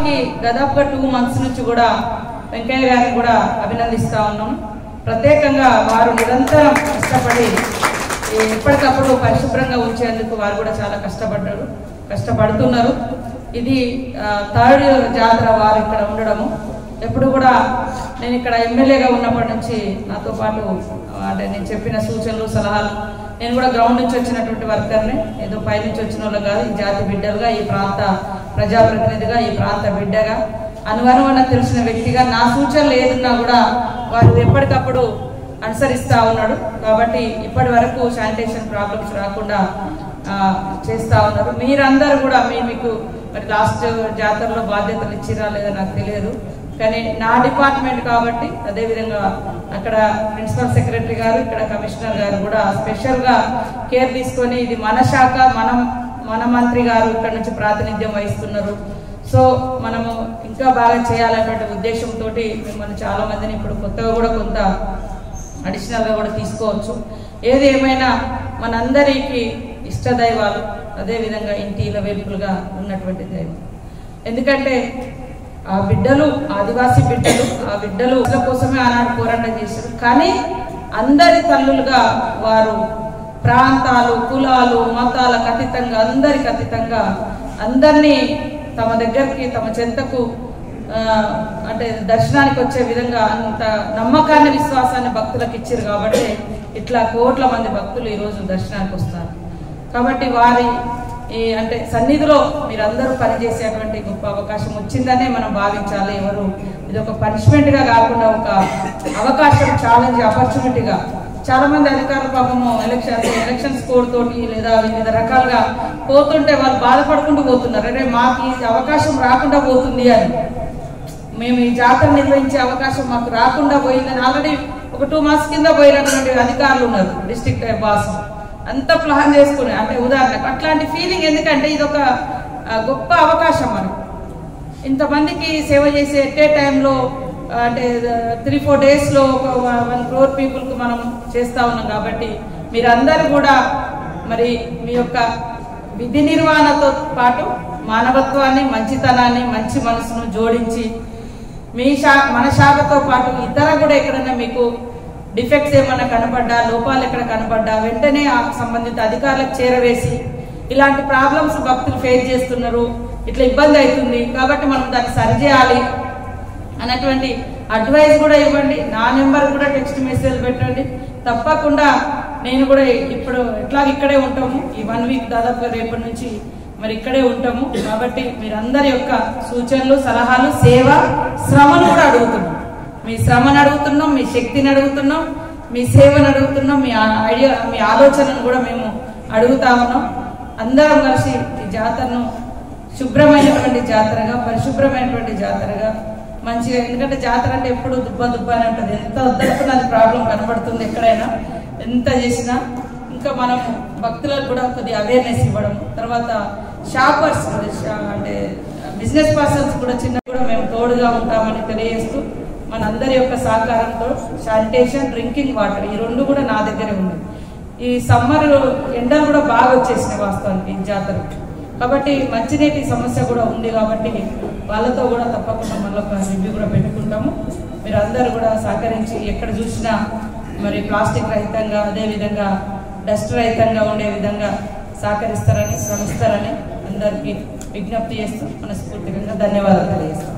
వారికి దాదాపుగా 2 months నుంచి కూడా వెంకయ్య గారిని కూడా అభినందిస్తా ఉన్నాం. ప్రత్యేకంగా వారు నిరంతరం కష్టపడి ఎప్పటికప్పుడు పరిశుభ్రంగా ఉంచేందుకు వారు కూడా చాలా కష్టపడుతున్నారు. ఇది 3rd జాతర వారు ఇక్కడ ఉండడము. ఎప్పుడు కూడా నేను ఇక్కడ ఎమ్మెల్యేగా ఉన్నప్పటి నుంచి నాతో పాటు అంటే నేను చెప్పిన సూచనలు సలహాలు, నేను కూడా గ్రౌండ్ నుంచి వచ్చినటువంటి వర్కర్ని, ఏదో పై నుంచి వచ్చిన వాళ్ళు కాదు, ఈ జాతి బిడ్డలుగా, ఈ ప్రాంత ప్రజాప్రతినిధిగా, ఈ ప్రాంత బిడ్డగా, అనువనువన తెలిసిన వ్యక్తిగా నా సూచనలు ఏదున్నా కూడా వారు ఎప్పటికప్పుడు అనుసరిస్తూ ఉన్నాడు. కాబట్టి ఇప్పటి వరకు శానిటేషన్ ప్రాబ్లమ్స్ రాకుండా చేస్తూ ఉన్నారు. మీరందరూ కూడా మీకు మరి లాస్ట్ జాతరలో బాధ్యతలు ఇచ్చిరా లేదా నాకు తెలియదు, కానీ నా డిపార్ట్మెంట్ కాబట్టి అదేవిధంగా అక్కడ ప్రిన్సిపల్ సెక్రటరీ గారు, ఇక్కడ కమిషనర్ గారు కూడా స్పెషల్గా కేర్ తీసుకొని ఇది మన శాఖ, మన మంత్రి గారు ఇక్కడ నుంచి ప్రాతినిధ్యం వహిస్తున్నారు. సో మనము ఇంకా బాగా చేయాలనేటువంటి ఉద్దేశంతో మిమ్మల్ని చాలా మందిని ఇప్పుడు కొత్తగా కూడా కొంత అడిషనల్గా కూడా తీసుకోవచ్చు. ఏది ఏమైనా మనందరికీ ఇష్టదైవాలు, అదేవిధంగా ఇంటిల వెలుపులుగా ఉన్నటువంటి దైవం. ఎందుకంటే ఆ బిడ్డలు ఆదివాసీ బిడ్డలు, ఆ బిడ్డలు కోసమే ఆనాడు పోరాటం చేశారు. కానీ అందరి తల్లులుగా వారు ప్రాంతాలు, కులాలు, మతాలకు అతీతంగా, అందరికి అతీతంగా అందరినీ తమ దగ్గరికి, తమ చెంతకు అంటే దర్శనానికి వచ్చే విధంగా అంత నమ్మకాన్ని, విశ్వాసాన్ని భక్తులకు ఇచ్చారు. కాబట్టి ఇట్లా కోట్ల మంది భక్తులు ఈరోజు దర్శనానికి వస్తారు. కాబట్టి వారి అంటే సన్నిధిలో మీరందరూ పనిచేసేటువంటి గొప్ప అవకాశం వచ్చిందనే మనం భావించాలి. ఎవరు ఇది ఒక పనిష్మెంట్గా కాకుండా ఒక అవకాశం, ఛాలెంజ్, ఆపర్చునిటీగా. చాలా మంది అధికారులు పాపము ఎలక్షన్స్ కోడ్ తోటి లేదా వివిధ రకాలుగా పోతుంటే వాళ్ళు బాధపడుకుంటూ పోతున్నారు. అంటే మాకు ఈ అవకాశం రాకుండా పోతుంది అని, మేము ఈ జాతర నిర్వహించే అవకాశం మాకు రాకుండా పోయిందని ఆల్రెడీ ఒక 2 months కింద పోయినటువంటి అధికారులు ఉన్నారు. డిస్ట్రిక్ట్ బాస్ అంతా ప్లాన్ చేసుకుని, అంటే ఉదాహరణకు అట్లాంటి ఫీలింగ్. ఎందుకంటే ఇది ఒక గొప్ప అవకాశం మనకు, ఇంతమందికి సేవ చేసే ఎట్ ఏ టైంలో, అంటే 3-4 daysలో ఒక 1 crore పీపుల్కి మనం చేస్తూ ఉన్నాం. కాబట్టి మీరందరూ కూడా మరి మీ యొక్క విధి నిర్వహణతో పాటు మానవత్వాన్ని, మంచితనాన్ని, మంచి మనసును జోడించి మన శాఖతో పాటు ఇతర కూడా ఎక్కడైనా మీకు డిఫెక్ట్స్ ఏమైనా కనపడ్డా, లోపాలు ఎక్కడ కనపడ్డా వెంటనే సంబంధిత అధికారులకు చేరవేసి ఇలాంటి ప్రాబ్లమ్స్ భక్తులు ఫేస్ చేస్తున్నారు, ఇట్లా ఇబ్బంది అవుతుంది కాబట్టి మనం దాన్ని సరిచేయాలి అన్నటువంటి అడ్వైస్ కూడా ఇవ్వండి. నా నెంబర్ కూడా టెక్స్ట్ మెసేజ్ పెట్టండి. తప్పకుండా నేను కూడా ఇప్పుడు ఎట్లా ఇక్కడే ఉంటాము, ఈ 1 week దాదాపుగా రేపటి నుంచి మరి ఇక్కడే ఉంటాము. కాబట్టి మీరందరి యొక్క సూచనలు, సలహాలు, సేవ, శ్రమను కూడా అడుగుతున్నాం. మీ శ్రమను అడుగుతున్నాం, మీ శక్తిని అడుగుతున్నాం, మీ సేవను అడుగుతున్నాం, మీ ఐడియా, మీ ఆలోచనను కూడా మేము అడుగుతా ఉన్నాం. అందరం కలిసి ఈ జాతరను శుభ్రమైనటువంటి జాతరగా, పరిశుభ్రమైనటువంటి జాతరగా మంచిగా, ఎందుకంటే జాతర అంటే ఎప్పుడు దుబ్బ అని ఉంటుంది. ఎంత వద్దనుకున్న అది ప్రాబ్లం కనబడుతుంది ఎక్కడైనా, ఎంత చేసినా. ఇంకా మనం భక్తులకు కూడా కొద్దిగా అవేర్నెస్ ఇవ్వడం, తర్వాత షాపర్స్ అంటే బిజినెస్ పర్సన్స్ కూడా చిన్న కూడా మేము తోడుగా ఉంటామని తెలియజేస్తూ, మనందరి యొక్క సహకారంతో శానిటేషన్, డ్రింకింగ్ వాటర్ ఈ 2 కూడా నా దగ్గరే ఉన్నాయి. ఈ సమ్మర్ ఎండలు కూడా బాగా వచ్చేసినాయి వాస్తవానికి ఈ జాతర. కాబట్టి మంచినీటి సమస్య కూడా ఉంది. కాబట్టి వాళ్ళతో కూడా తప్పకుండా మళ్ళీ ఒక రివ్యూ కూడా పెట్టుకుంటాము. మీరు అందరూ కూడా సహకరించి ఎక్కడ చూసినా మరి ప్లాస్టిక్ రహితంగా, అదేవిధంగా డస్ట్ రహితంగా ఉండే విధంగా సహకరిస్తారని, శ్రమిస్తారని అందరికీ విజ్ఞప్తి చేస్తూ మనస్ఫూర్తిగా ధన్యవాదాలు తెలియజేస్తాం.